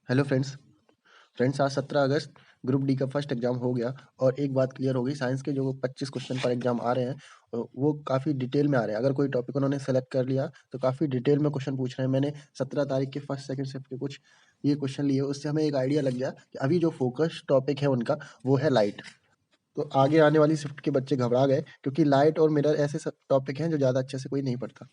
Hello friends आज 17 अगस्त group D का first exam हो गया और एक बात क्लियर हो गई। साइंस के जो 25 क्वेश्चन पर एग्जाम आ रहे हैं वो काफ़ी डिटेल में आ रहे हैं। अगर कोई टॉपिक उन्होंने सेलेक्ट कर लिया तो काफ़ी डिटेल में क्वेश्चन पूछ रहे हैं। मैंने 17 तारीख के फर्स्ट सेकंड शिफ्ट के कुछ ये क्वेश्चन लिए, उससे हमें एक आइडिया लग गया कि अभी जो फोकस टॉपिक है उनका वो है लाइट। तो आगे आने वाली शिफ्ट के बच्चे घबरा गए क्योंकि लाइट और मिरर ऐसे टॉपिक हैं जो ज़्यादा अच्छे से कोई नहीं पढ़ता।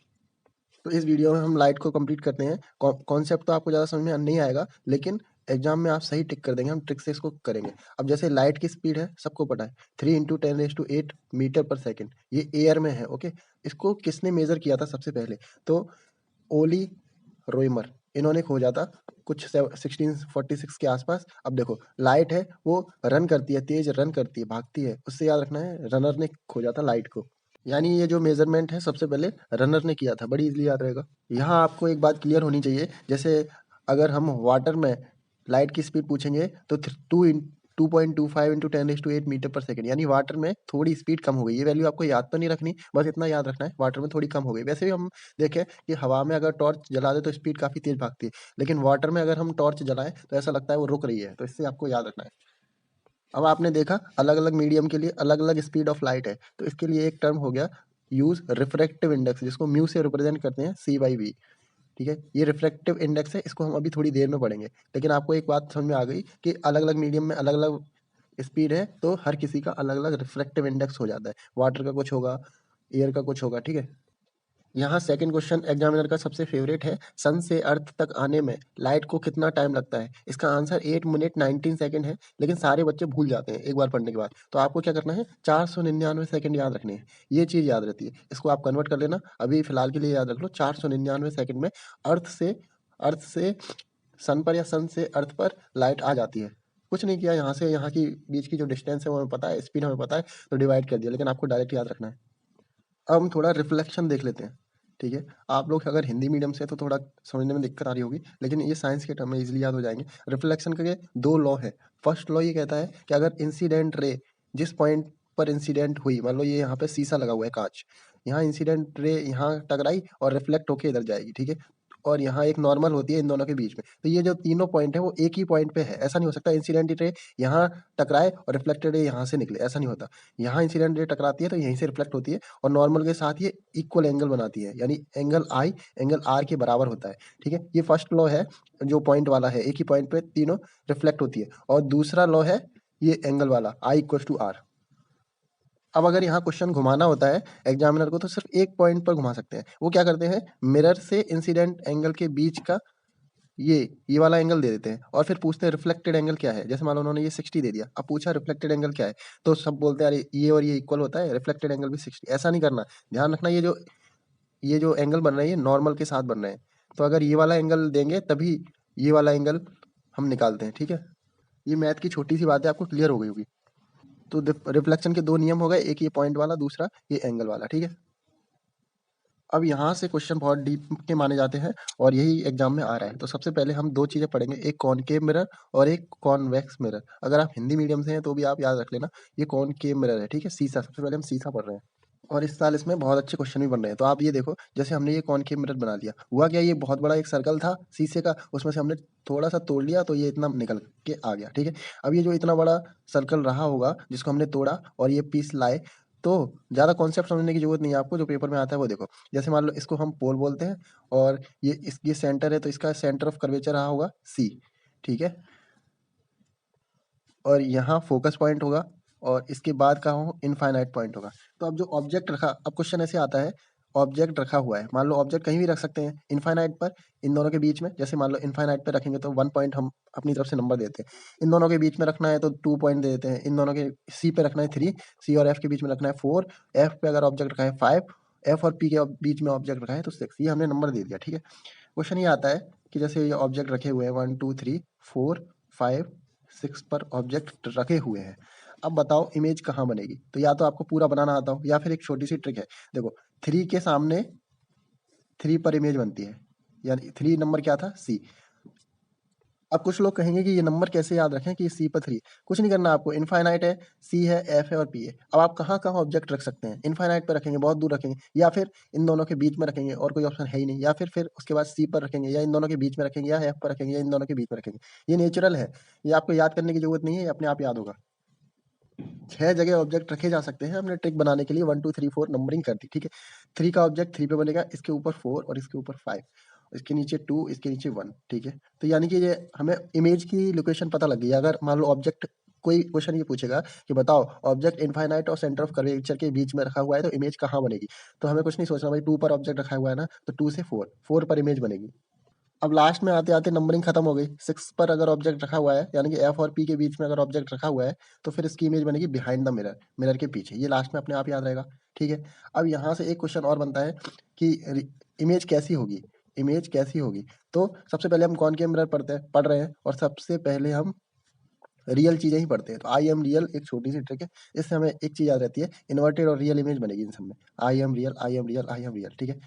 तो इस वीडियो में हम लाइट को कंप्लीट करते हैं। कॉन्सेप्ट तो आपको ज़्यादा समझ में नहीं आएगा, लेकिन एग्जाम में आप सही टिक कर देंगे। हम ट्रिक से इसको करेंगे। अब जैसे लाइट की स्पीड है, सबको पता है 3 × 10⁸ मीटर पर सेकेंड। ये एयर में है। ओके, इसको किसने मेजर किया था सबसे पहले? तो ओली रोइमर, इन्होंने खोजा था कुछ 1646 के आसपास। अब देखो, लाइट है वो रन करती है, तेज रन करती है, भागती है। उससे याद रखना है रनर ने खोजा था लाइट को। यानी ये जो मेजरमेंट है सबसे पहले रनर ने किया था। बड़ी इजीली याद रहेगा। यहाँ आपको एक बात क्लियर होनी चाहिए। जैसे अगर हम वाटर में लाइट की स्पीड पूछेंगे तो 2.25 × 10⁸ मीटर पर सेकेंड, यानी वाटर में थोड़ी स्पीड कम हो गई। ये वैल्यू आपको याद तो नहीं रखनी, बस इतना याद रखना है वाटर में थोड़ी कम हो गई। वैसे भी हम देखें कि हवा में अगर टॉर्च जला दे तो स्पीड काफ़ी तेज भागती है, लेकिन वाटर में अगर हम टॉर्च जलाएं तो ऐसा लगता है वो रुक रही है। तो इससे आपको याद रखना है। अब आपने देखा अलग अलग मीडियम के लिए अलग अलग स्पीड ऑफ लाइट है, तो इसके लिए एक टर्म हो गया यूज रिफ्रैक्टिव इंडेक्स, जिसको म्यू से रिप्रेजेंट करते हैं C/V। ठीक है, ये रिफ्रैक्टिव इंडेक्स है, इसको हम अभी थोड़ी देर में पढ़ेंगे। लेकिन आपको एक बात समझ में आ गई कि अलग अलग मीडियम में अलग अलग स्पीड है, तो हर किसी का अलग अलग रिफ्रैक्टिव इंडेक्स हो जाता है। वाटर का कुछ होगा, एयर का कुछ होगा। ठीक है, यहाँ सेकंड क्वेश्चन एग्जामिनर का सबसे फेवरेट है। सन से अर्थ तक आने में लाइट को कितना टाइम लगता है? इसका आंसर 8 मिनट 19 सेकंड है, लेकिन सारे बच्चे भूल जाते हैं एक बार पढ़ने के बाद। तो आपको क्या करना है, 499 सेकंड याद रखने हैं। ये चीज़ याद रहती है, इसको आप कन्वर्ट कर लेना। अभी फिलहाल के लिए याद रख लो, 499 सेकंड में अर्थ से सन पर या सन से अर्थ पर लाइट आ जाती है। कुछ नहीं किया, यहाँ से यहाँ की बीच की जो डिस्टेंस है वो हमें पता है, स्पीड हमें पता है, तो डिवाइड कर दिया। लेकिन आपको डायरेक्ट याद रखना है। अब हम थोड़ा रिफ्लेक्शन देख लेते हैं। ठीक है, आप लोग अगर हिंदी मीडियम से तो थोड़ा समझने में दिक्कत आ रही होगी, लेकिन ये साइंस के टर्म में इजीली याद हो जाएंगे। रिफ्लेक्शन के 2 लॉ है। फर्स्ट लॉ ये कहता है कि अगर इंसिडेंट रे जिस पॉइंट पर इंसिडेंट हुई, मान लो ये यहाँ पे शीशा लगा हुआ है, कांच, यहाँ इंसिडेंट रे यहाँ टकराई और रिफ्लेक्ट होके इधर जाएगी। ठीक है, और यहाँ एक नॉर्मल होती है इन दोनों के बीच में। तो ये जो तीनों पॉइंट है वो एक ही पॉइंट पे है। ऐसा नहीं हो सकता इंसिडेंट रे यहाँ टकराए और रिफ्लेक्टेड रे यहाँ से निकले, ऐसा नहीं होता। यहाँ इंसिडेंट रे टकराती है तो यहीं से रिफ्लेक्ट होती है, और नॉर्मल के साथ ये इक्वल एंगल बनाती है, यानी एंगल आई एंगल आर के बराबर होता है। ठीक है, ये फर्स्ट लॉ है जो पॉइंट वाला है, एक ही पॉइंट पे तीनों रिफ्लेक्ट होती है। और दूसरा लॉ है ये एंगल वाला, I = R। अब अगर यहाँ क्वेश्चन घुमाना होता है एग्जामिनर को तो सिर्फ एक पॉइंट पर घुमा सकते हैं। वो क्या करते हैं, मिरर से इंसिडेंट एंगल के बीच का ये वाला एंगल दे देते हैं और फिर पूछते हैं रिफ्लेक्टेड एंगल क्या है। जैसे मान लो उन्होंने ये 60 दे दिया, अब पूछा रिफ्लेक्टेड एंगल क्या है, तो सब बोलते हैं अरे ये और ये इक्वल होता है, रिफ्लेक्टेड एंगल भी 60। ऐसा नहीं करना, ध्यान रखना ये जो एंगल बन रहा है ये नॉर्मल के साथ बन रहे हैं। तो अगर ये वाला एंगल देंगे तभी ये वाला एंगल हम निकालते हैं। ठीक है, ये मैथ की छोटी सी बात है, आपको क्लियर हो गई होगी। तो रिफ्लेक्शन के 2 नियम हो गए, एक ये पॉइंट वाला, दूसरा ये एंगल वाला। ठीक है, अब यहाँ से क्वेश्चन बहुत डीप के माने जाते हैं और यही एग्जाम में आ रहा है। तो सबसे पहले हम 2 चीज़ें पढ़ेंगे, एक कॉनकेव मिरर और एक कॉन्वेक्स मिरर। अगर आप हिंदी मीडियम से हैं तो भी आप याद रख लेना, ये कॉनकेव मिरर है। ठीक है, शीशा, सबसे पहले हम शीशा पढ़ रहे हैं और इस साल इसमें बहुत अच्छे क्वेश्चन भी बन रहे हैं। तो आप ये देखो, जैसे हमने ये कॉनकेव मिरर बना लिया, हुआ क्या, ये बहुत बड़ा एक सर्कल था शीशे का, उसमें से हमने थोड़ा सा तोड़ लिया तो ये इतना निकल के आ गया। ठीक है, अब ये जो इतना बड़ा सर्कल रहा होगा जिसको हमने तोड़ा और ये पीस लाए, तो ज़्यादा कॉन्सेप्ट समझने की जरूरत नहीं है आपको, जो पेपर में आता है वो देखो। जैसे मान लो इसको हम पोल बोलते हैं और ये सेंटर है, तो इसका सेंटर ऑफ कर्वेचर रहा होगा C। ठीक है, और यहाँ फोकस पॉइंट होगा और इसके बाद का हो इनफाइनाइट पॉइंट होगा। तो अब जो ऑब्जेक्ट रखा, अब क्वेश्चन ऐसे आता है, ऑब्जेक्ट रखा हुआ है, मान लो ऑब्जेक्ट कहीं भी रख सकते हैं इनफाइनाइट पर, इन दोनों के बीच में। जैसे मान लो इनफाइनाइट पे रखेंगे तो 1 पॉइंट हम अपनी तरफ से नंबर देते हैं, इन दोनों के बीच में रखना है तो 2 पॉइंट दे देते हैं, इन दोनों के C पे रखना है 3, C और F के बीच में रखना है 4, F पे अगर ऑब्जेक्ट रखा है 5, F और P के बीच में ऑब्जेक्ट रखा है तो 6। ये हमने नंबर दे दिया। ठीक है, क्वेश्चन ये आता है कि जैसे ये ऑब्जेक्ट रखे हुए हैं 1 2 3 4 5 6 पर ऑब्जेक्ट रखे हुए हैं, अब बताओ इमेज कहाँ बनेगी? तो या तो आपको पूरा बनाना आता हो या फिर एक छोटी सी ट्रिक है। देखो, 3 के सामने 3 पर इमेज बनती है, यानी 3 नंबर क्या था, C। अब कुछ लोग कहेंगे कि ये नंबर कैसे याद रखें कि सी पर 3, कुछ नहीं करना आपको, इनफाइनाइट है, सी है, एफ है और पी है। अब आप कहाँ-कहाँ ऑब्जेक्ट रख सकते हैं? इनफाइनाइट पे रखेंगे, बहुत दूर रखेंगे, या फिर इन दोनों के बीच में रखेंगे और कोई ऑप्शन है ही नहीं, या फिर उसके बाद सी पर रखेंगे, या इन दोनों के बीच में रखेंगे, या एफ पर रखेंगे, या इन दोनों के बीच में रखेंगे। ये नेचुरल है, ये आपको याद करने की ज़रूरत नहीं है, ये अपने आप याद होगा। 6 जगह ऑब्जेक्ट रखे जा सकते हैं, हमने ट्रिक बनाने के लिए 1 2 3 4 नंबरिंग कर दी, ठीक है? 3 का ऑब्जेक्ट 3 पे बनेगा, इसके ऊपर 4 और इसके ऊपर 5, इसके नीचे 2, इसके नीचे 1, ठीक है? तो यानी कि ये हमें इमेज की लोकेशन पता लग गई है। अगर मान लो ऑब्जेक्ट, कोई क्वेश्चन ये पूछेगा कि बताओ ऑब्जेक्ट इनफाइनाइट और सेंटर ऑफ कर्वेचर के बीच में रखा हुआ है तो इमेज कहाँ बनेगी? तो हमें कुछ नहीं सोचना भाई, 2 पर ऑब्जेक्ट रखा हुआ है ना, तो 2 से 4 पर इमेज बनेगी। अब लास्ट में आते-आते नंबरिंग खत्म हो गई। 6 पर अगर ऑब्जेक्ट रखा हुआ है, यानी कि एफ और पी के बीच में अगर ऑब्जेक्ट रखा हुआ है, तो फिर इसकी इमेज बनेगी बिहाइंड द मिरर, मिरर के पीछे। ये लास्ट में अपने आप याद रहेगा, ठीक है? अब यहाँ से एक क्वेश्चन और बनता है कि इमेज कैसी होगी? इमेज कैसी होगी? तो सबसे पहले हम कॉनकेव मिरर पढ़ रहे हैं और सबसे पहले हम रियल चीज़ें ही पढ़ते हैं। तो आई एम रियल एक छोटी-सी ट्रिक है, इससे हमें एक चीज़ याद रहती है, इन्वर्टेड और रियल इमेज बनेगी इन सब में। I am real, I am real, I am real, ठीक है?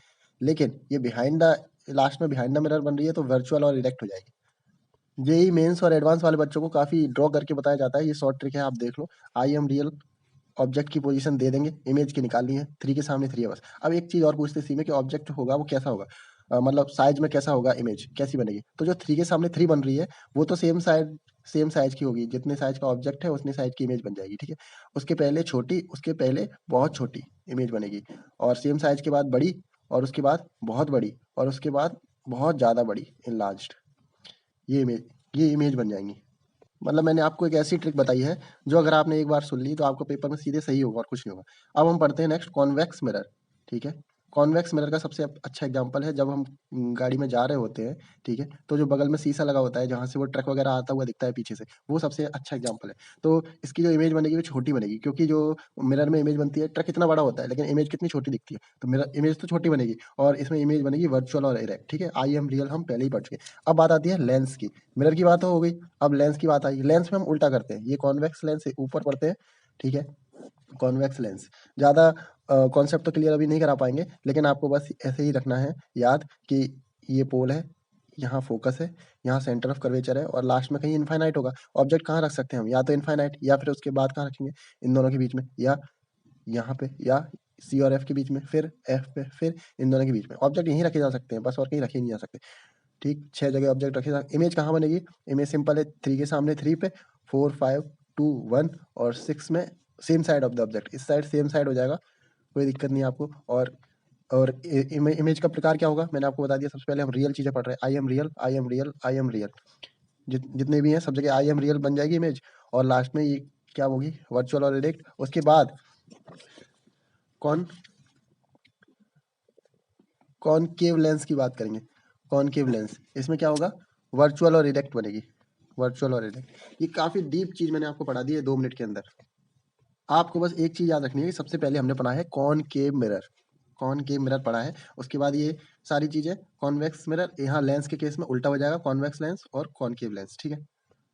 लेकिन ये बिहाइंड द, लास्ट में बिहाइंड द मिरर बन रही है तो वर्चुअल और इरेक्ट हो जाएगी। जेईई मेंस और एडवांस वाले बच्चों को काफ़ी ड्रॉ करके बताया जाता है, ये शॉर्ट ट्रिक है, आप देख लो। आई एम रियल ऑब्जेक्ट की पोजीशन दे देंगे, इमेज की निकालनी है, 3 के सामने 3 है बस। अब एक चीज़ और पूछते हैं सी में कि ऑब्जेक्ट होगा वो कैसा होगा? मतलब साइज़ में कैसा होगा, इमेज कैसी बनेगी? तो जो 3 के सामने 3 बन रही है, वो तो सेम साइज़ की होगी, जितने साइज़ का ऑब्जेक्ट है उतनी साइज़ की इमेज बन जाएगी, ठीक है? उसके पहले छोटी, उसके पहले बहुत छोटी इमेज बनेगी, और सेम साइज़ के बाद बड़ी, और उसके बाद बहुत बड़ी, और उसके बाद बहुत ज़्यादा बड़ी, एनलार्ज्ड। ये इमेज ये इमेज बन जाएँगी। मतलब मैंने आपको एक ऐसी ट्रिक बताई है, जो अगर आपने एक बार सुन ली तो आपको पेपर में सीधे सही होगा और कुछ नहीं होगा। अब हम पढ़ते हैं नेक्स्ट कॉन्वेक्स मिरर, ठीक है? कॉन्वेक्स मिरर का सबसे अच्छा एग्ज़ाम्पल है जब हम गाड़ी में जा रहे होते हैं, ठीक है? तो जो बगल में शीशा लगा होता है, जहाँ से वो ट्रक वगैरह आता हुआ दिखता है पीछे से, वो सबसे अच्छा एग्ज़ाम्पल है। तो इसकी जो इमेज बनेगी वो छोटी बनेगी, क्योंकि जो मिरर में इमेज बनती है, ट्रक इतना बड़ा होता है लेकिन इमेज कितनी छोटी दिखती है, तो मिरर इमेज तो छोटी बनेगी, और इसमें इमेज बनेगी वर्चुअल और इरेक्ट, ठीक है? आई एम रियल हम पहले ही पढ़ चुके हैं। अब बात आती है लेंस की। मिरर की बात तो हो गई, अब लेंस की बात आई। लेंस में हम उल्टा करते हैं, ये कॉन्वेक्स लेंस है, ऊपर पढ़ते हैं, ठीक है? कॉन्वेक्स लेंस ज़्यादा कॉन्सेप्ट तो क्लियर अभी नहीं करा पाएंगे, लेकिन आपको बस ऐसे ही रखना है याद कि ये पोल है, यहाँ फोकस है, यहाँ सेंटर ऑफ कर्वेचर है, और लास्ट में कहीं इनफाइनाइट होगा। ऑब्जेक्ट कहाँ रख सकते हैं हम? या तो इनफाइनाइट, या फिर उसके बाद कहाँ रखेंगे? इन दोनों के बीच में, या यहाँ पे, या सी और एफ के बीच में, फिर एफ पे, फिर इन दोनों के बीच में। ऑब्जेक्ट यहीं रखे जा सकते हैं बस, और कहीं रखे नहीं जा सकते, ठीक? 6 जगह ऑब्जेक्ट रखे जा, इमेज कहाँ बनेगी? इमेज सिंपल है, 3 के सामने 3 पे, 4 5 2 1, और 6 में same side of the object, इस साइड सेम साइड हो जाएगा, कोई दिक्कत नहीं है आपको। और इमेज का प्रकार क्या होगा, मैंने आपको बता दिया। सबसे पहले हम रियल चीज़ें पढ़ रहे हैं, I am real, I am real, I am real, जितने भी हैं सब जगह आई एम रियल बन जाएगी इमेज, और लास्ट में ये क्या होगी? वर्चुअल और इरेक्ट। उसके बाद कौन कॉनकेव लेंस की बात करेंगे। कॉनकेव लेंस, इसमें क्या होगा? वर्चुअल और इरेक्ट बनेगी, वर्चुअल और इरेक्ट। ये काफ़ी डीप चीज़ मैंने आपको पढ़ा दी है 2 मिनट के अंदर। आपको बस एक चीज़ याद रखनी है कि सबसे पहले हमने पढ़ा है कॉनकेव मिरर, कॉनकेव मिरर पढ़ा है। उसके बाद ये सारी चीज़ें, कॉन्वेक्स मिरर, यहाँ लेंस के केस में उल्टा हो जाएगा, कॉन्वेक्स लेंस और कॉनकेव लेंस, ठीक है?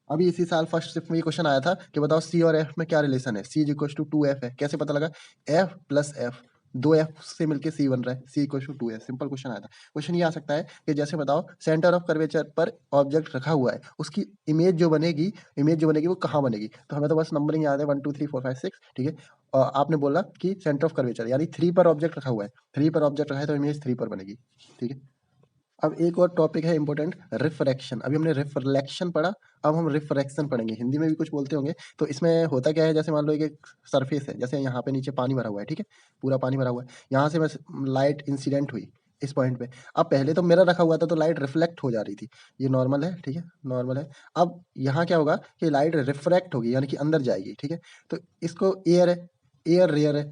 अभी इसी साल फर्स्ट शिफ्ट में ये क्वेश्चन आया था कि बताओ सी और एफ में क्या रिलेशन है? सी इज इक्वल टू 2f है, कैसे पता लगा? एफ प्लस एफ, 2f से मिलके सी बन रहा है, C equal to 2f, simple question आया था। क्वेश्चन ये आ सकता है कि जैसे बताओ सेंटर ऑफ कर्वेचर पर ऑब्जेक्ट रखा हुआ है, उसकी इमेज जो बनेगी वो कहाँ बनेगी? तो हमें तो बस नंबरिंग याद है 1 2 3 4 5 6, ठीक है? आपने बोला कि सेंटर ऑफ कर्वेचर यानी 3 पर ऑब्जेक्ट रखा हुआ है, 3 पर ऑब्जेक्ट रखा है तो इमेज 3 पर बनेगी, ठीक है? अब एक और टॉपिक है इंपॉर्टेंट, रिफ्रैक्शन। अभी हमने रिफ्लेक्शन पढ़ा, अब हम रिफ्रैक्शन पढ़ेंगे। हिंदी में भी कुछ बोलते होंगे। तो इसमें होता क्या है, जैसे मान लो एक सरफेस है, जैसे यहाँ पे नीचे पानी भरा हुआ है, ठीक है? पूरा पानी भरा हुआ है, यहाँ से बस लाइट इंसिडेंट हुई इस पॉइंट पे। अब पहले तो मिरर रखा हुआ था तो लाइट रिफ्लेक्ट हो जा रही थी, ये नॉर्मल है, ठीक है? नॉर्मल है। अब यहाँ क्या होगा कि लाइट रिफ्रैक्ट होगी, यानी कि अंदर जाएगी, ठीक है? तो इसको एयर है, एयर रेयर है,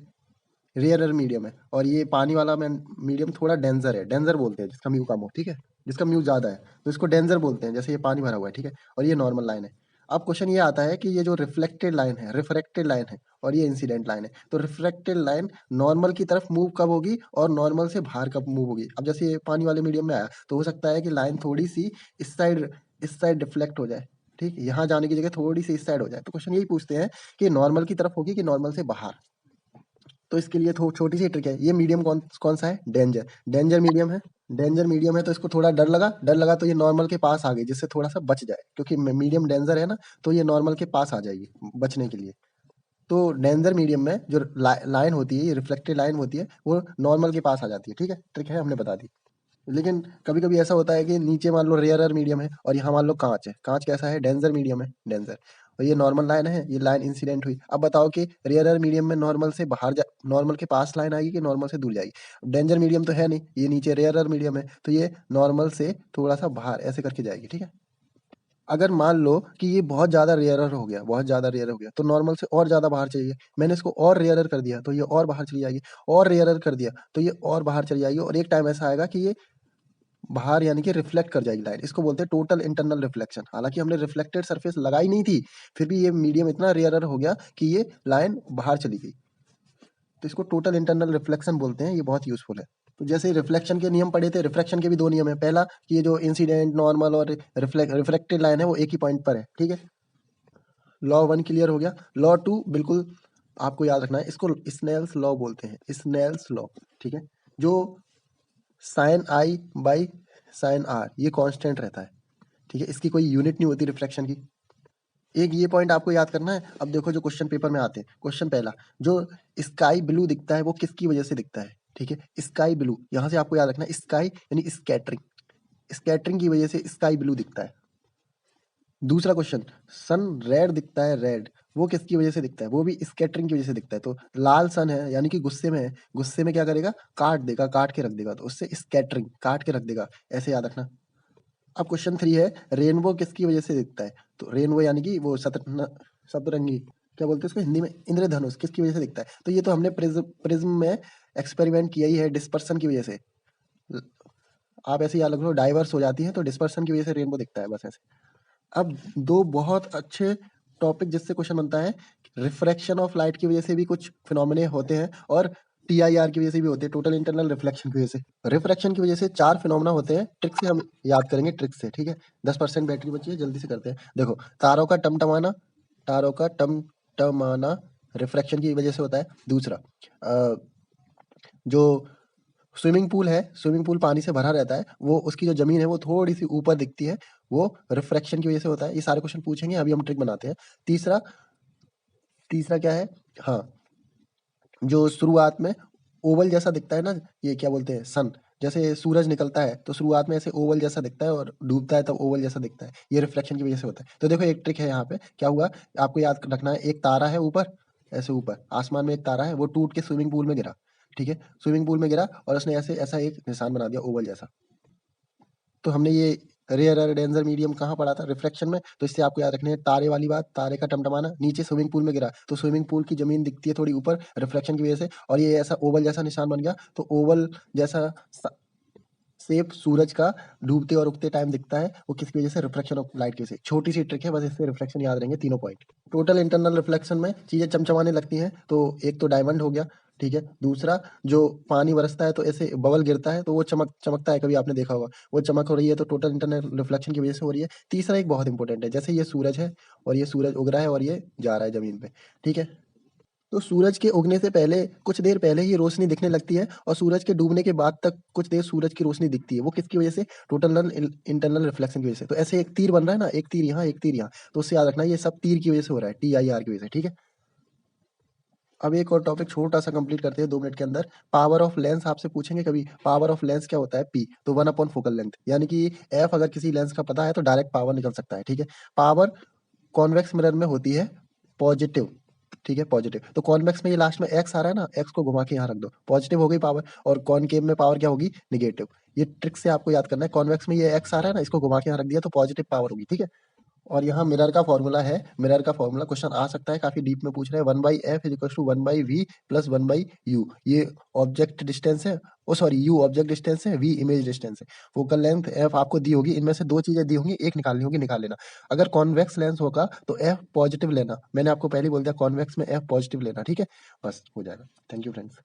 रेयरर मीडियम है, और ये पानी वाला में मीडियम थोड़ा डेंजर है, डेंजर बोलते हैं जिसका म्यू कम हो, ठीक है? जिसका म्यू ज़्यादा है तो इसको डेंजर बोलते हैं, जैसे ये पानी भरा हुआ है, ठीक है? और ये नॉर्मल लाइन है। अब क्वेश्चन ये आता है कि ये जो रिफ्लेक्टेड लाइन है, रिफ्रैक्टेड लाइन है, और ये इंसिडेंट लाइन है, तो रिफ्रैक्टेड लाइन नॉर्मल की तरफ मूव कब होगी और नॉर्मल से बाहर कब मूव होगी? अब जैसे ये पानी वाले मीडियम में आया तो हो सकता है कि लाइन थोड़ी सी इस साइड डिफ्लेक्ट हो जाए, ठीक? यहाँ जाने की जगह थोड़ी सी इस साइड हो जाए। तो क्वेश्चन यही पूछते हैं कि नॉर्मल की तरफ होगी कि नॉर्मल से बाहर? तो इसके लिए छोटी सी ट्रिक है। ये मीडियम कौन सा है? डेंजर। डेंजर मीडियम है। डेंजर मीडियम है तो इसको थोड़ा डर लगा तो ये नॉर्मल के पास आ गई, जिससे थोड़ा सा बच जाए, क्योंकि मीडियम डेंजर है ना, तो ये नॉर्मल के पास आ जाएगी बचने के लिए। तो डेंजर मीडियम में जो लाइन होती है, ये रिफ्लेक्टेड लाइन होती है, वो नॉर्मल के पास आ जाती है। ठीक है, ट्रिक है, हमने बता दी। लेकिन कभी कभी ऐसा होता है कि नीचे मान लो रेयरर मीडियम है और यहाँ मान लो कांच है। कांच कैसा है? डेंजर मीडियम है, डेंजर। और ये नॉर्मल लाइन है, ये लाइन इंसिडेंट हुई। अब बताओ कि रेयरर मीडियम में नॉर्मल से बाहर जा, नॉर्मल के पास लाइन आएगी कि नॉर्मल से दूर जाएगी? डेंजर मीडियम तो है नहीं, ये नीचे रेयरर मीडियम है, तो ये नॉर्मल से थोड़ा सा बाहर ऐसे करके जाएगी। ठीक है। अगर मान लो कि ये बहुत ज़्यादा रेयरर हो गया, बहुत ज़्यादा रेयरर हो गया, तो नॉर्मल से और ज़्यादा बाहर चली जाएगी। मैंने इसको और रेयरर कर दिया तो ये और बाहर चली जाएगी, और रेयरर कर दिया तो ये और बाहर चली जाएगी, और एक टाइम ऐसा आएगा कि ये बाहर यानी कि रिफ्लेक्ट कर जाएगी लाइन। इसको बोलते हैं टोटल इंटरनल रिफ्लेक्शन। हालांकि हमने रिफ्लेक्टेड सरफेस लगाई नहीं थी, फिर भी ये मीडियम इतना रेयरर हो गया कि ये लाइन बाहर चली गई, तो इसको टोटल इंटरनल रिफ्लेक्शन बोलते हैं। ये बहुत यूजफुल है। तो जैसे रिफ्लेक्शन के नियम पढ़े थे, रिफ्लेक्शन के भी दो नियम है। पहला कि ये जो इंसिडेंट, नॉर्मल और रिफ्लेक्टेड लाइन है वो एक ही पॉइंट पर है। ठीक है, लॉ 1 क्लियर हो गया। लॉ 2 बिल्कुल आपको याद रखना है, इसको स्नेल्स लॉ बोलते हैं, स्नेल्स लॉ। ठीक है, जो sine i by sine r ये कांस्टेंट रहता है। ठीक है, इसकी कोई यूनिट नहीं होती रिफ्लेक्शन की। एक ये पॉइंट आपको याद करना है। अब देखो जो क्वेश्चन पेपर में आते हैं, क्वेश्चन पहला, जो स्काई ब्लू दिखता है वो किसकी वजह से दिखता है? ठीक है, स्काई ब्लू, यहाँ से आपको याद रखना है, स्काई यानी स्कैटरिंग, स्कैटरिंग की वजह से स्काई ब्लू दिखता है। दूसरा क्वेश्चन, सन रेड दिखता है, रेड वो किसकी वजह से दिखता है? वो भी स्कैटरिंग की वजह से दिखता है। तो लाल सन है यानी कि गुस्से में है, गुस्से में क्या करेगा? काट देगा, काट के रख देगा, तो उससे स्कैटरिंग, काट के रख देगा, ऐसे याद रखना। अब क्वेश्चन 3 है, रेनबो किसकी वजह से दिखता है? तो रेनबो यानी कि वो सतरंगी, क्या बोलते हैं उसको हिंदी में? इंद्रधनुष किसकी वजह से दिखता है? तो ये तो हमने प्रिज्म में एक्सपेरिमेंट किया ही है, डिस्पर्सन की वजह से। आप ऐसे याद रख लो, डाइवर्स हो जाती है तो डिस्पर्सन की वजह से रेनबो दिखता है, बस ऐसे। अब दो बहुत अच्छे टॉपिक जिससे क्वेश्चन बनता है, रिफ्रैक्शन ऑफ लाइट की वजह से भी कुछ फिनोमेने होते हैं, और टीआईआर की वजह से भी होते हैं, टोटल इंटरनल रिफ्लेक्शन की वजह से। रिफ्रैक्शन की वजह से 4 फिनोमेना होते हैं, ट्रिक से हम याद करेंगे, ट्रिक से। ठीक है, 10% बैटरी बची है, जल्दी से करते हैं। देखो, तारों का टमटमाना, तारों का टमटमाना रिफ्रैक्शन की वजह से होता है। दूसरा, जो स्विमिंग पूल है, स्विमिंग पूल पानी से भरा रहता है, वो उसकी जो जमीन है वो थोड़ी सी ऊपर दिखती है, वो रिफ्रैक्शन की वजह से होता है। ये सारे क्वेश्चन पूछेंगे, अभी हम ट्रिक बनाते हैं। तीसरा, तीसरा क्या है? हाँ, जो शुरुआत में ओवल जैसा दिखता है ना, ये क्या बोलते हैं? सन, जैसे सूरज निकलता है तो शुरुआत में ऐसे ओवल जैसा दिखता है, और डूबता है तब ओवल जैसा दिखता है, ये रिफ्लेक्शन की वजह से होता है। तो देखो एक ट्रिक है यहाँ पे, क्या हुआ आपको याद रखना है, एक तारा है ऊपर, ऐसे ऊपर आसमान में एक तारा है, वो टूट के स्विमिंग पूल में गिरा। ठीक है, स्विमिंग पूल में गिरा और उसने ऐसे ऐसा एक निशान बना दिया ओवल जैसा। तो हमने ये रेयर डेंजर मीडियम कहाँ पढ़ा था? रिफ्लेक्शन में। तो इससे आपको याद रखना है तारे वाली बात, तारे का टमटमाना, नीचे स्विमिंग पूल में गिरा तो स्विमिंग पूल की जमीन दिखती है थोड़ी ऊपर रिफ्लेक्शन की वजह से, और ये ऐसा ओवल जैसा निशान बन गया, तो ओवल जैसा शेप सूरज का डूबते और उगते टाइम दिखता है, वो किसकी वजह से? रिफ्लेक्शन ऑफ लाइट की वजह से। छोटी सी ट्रिक है, बस इससे रिफ्लेक्शन याद रहेंगे, तीनों पॉइंट। टोटल इंटरनल रिफ्लेक्शन में चीजें चमचमाने लगती हैं, तो एक तो डायमंड हो गया। ठीक है, दूसरा, जो पानी बरसता है तो ऐसे बबल गिरता है तो वो चमकता है, कभी आपने देखा होगा, वो चमक हो रही है तो टोटल इंटरनल रिफ्लेक्शन की वजह से हो रही है। तीसरा एक बहुत इंपॉर्टेंट है, जैसे ये सूरज है और ये सूरज उग रहा है और ये जा रहा है जमीन पे। ठीक है, तो सूरज के उगने से पहले कुछ देर पहले ही रोशनी दिखने लगती है, और सूरज के डूबने के बाद तक कुछ देर सूरज की रोशनी दिखती है, वो किसकी वजह से? टोटल इंटरनल रिफ्लेक्शन की वजह से। तो ऐसे एक तीर बन रहा है ना, एक तीर यहाँ, एक तीर यहाँ, तो उससे याद रखना ये सब तीर की वजह से हो रहा है, TIR की वजह से। ठीक है, अब एक और टॉपिक छोटा सा कंप्लीट करते हैं 2 मिनट के अंदर। पावर ऑफ लेंस आपसे पूछेंगे कभी, पावर ऑफ लेंस क्या होता है? P, तो 1 अपॉन फोकल लेंथ, यानी कि F अगर किसी लेंस का पता है तो डायरेक्ट पावर निकल सकता है। ठीक है, पावर कॉन्वेक्स मिरर में होती है पॉजिटिव। ठीक है, पॉजिटिव। तो कॉन्वेक्स में ये लास्ट में एक्स आ रहा है ना, एक्स को घुमा के यहाँ रख दो, पॉजिटिव हो गई पावर। और कॉनकेव में पावर क्या होगी? निगेटिव। ये ट्रिक से आपको याद करना है, कॉन्वेक्स में ये एक्स आ रहा है ना, इसको घुमा के यहाँ रख दिया तो पॉजिटिव पावर होगी। ठीक है, और यहाँ मिरर का फॉर्मूला है, मिरर का फॉर्मूला क्वेश्चन आ सकता है, काफी डीप में पूछ रहे हैं, 1/f is equal to 1/v plus 1/u। ये ऑब्जेक्ट डिस्टेंस है, ओ सॉरी, u ऑब्जेक्ट डिस्टेंस है, v इमेज डिस्टेंस है। फोकल लेंथ f आपको दी होगी, इनमें से 2 चीजें दी होंगी, एक निकालनी होगी, निकाल लेना। अगर कॉन्वेक्स लेंस होगा तो f पॉजिटिव लेना, मैंने आपको पहले ही बोल दिया कॉन्वेक्स में f पॉजिटिव लेना। ठीक है, बस हो जाएगा। Thank you friends.